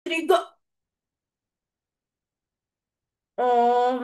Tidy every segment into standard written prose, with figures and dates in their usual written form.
त्रिगो ॐ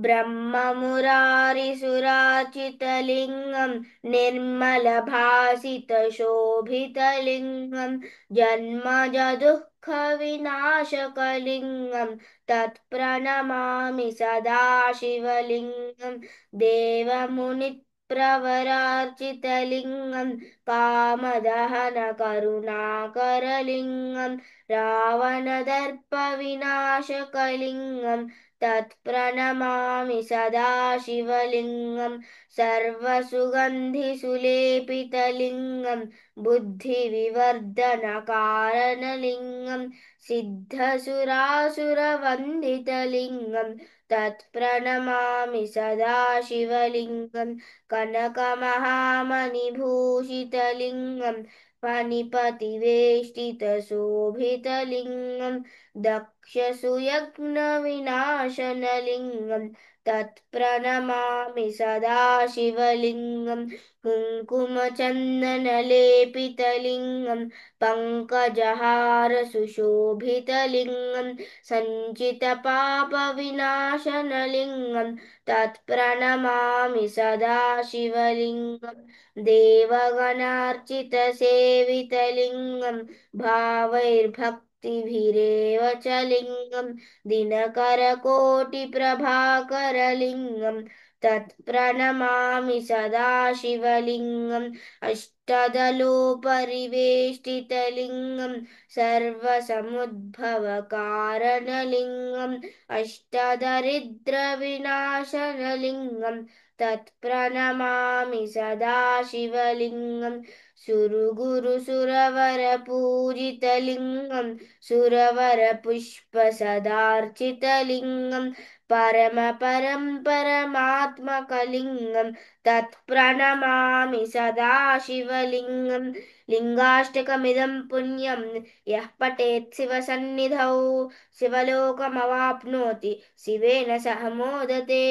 ब्रह्ममुरारिसुराचितलिङ्गं निर्मलभासितशोभितलिङ्गं जन्मजदुःखविनाशकलिङ्गं तत्प्रणमामि सदा शिवलिङ्गं देवमुनिप्रवरार्चितलिङ्गं कामदहनकरुणाकरलिङ्गं रावणदर्पविनाशकलिङ्गं तत्प्रणमामि सदा शिवलिङ्गं सर्वसुगन्धिसुलेपितलिङ्गं बुद्धिविवर्धनकारणलिङ्गं सिद्धसुरासुरवन्दितलिङ्गं तत्प्रणमामि सदा शिवलिङ्गं कनकमहामणिभूषितलिङ्गं फणिपतिवेष्टितशोभितलिङ्गं दक्षसुयज्ञविनाशनलिङ्गं तत्प्रणमामि सदा शिवलिङ्गं कुङ्कुमचन्दनलेपितलिङ्गं पङ्कजहारसुशोभितलिङ्गं सञ्चितपापविनाशनलिङ्गं तत्प्रणमामि सदा शिवलिङ्गं देवगणार्चितसेवितलिङ्गं भावैर्भक्तिभिरेव च लिङ्गं दिनकरकोटिप्रभाकरलिङ्गं तत्प्रणमामि सदा शिवलिङ्गम् अष्टदलोपरिवेष्टितलिङ्गं सर्वसमुद्भवकारणलिङ्गम् अष्टदरिद्रविनाशनलिङ्गं तत्प्रणमामि सदा शिवलिङ्गं सुरगुरुसुरवरपूजितलिङ्गं सुरवरपुष्पसदार्चितलिङ्गं परमपरं परमात्मकलिङ्गं तत्प्रणमामि सदा शिवलिङ्गं लिङ्गाष्टकमिदं पुण्यं यः पठेत् शिवसन्निधौ शिवलोकमवाप्नोति शिवेन सह मोदते।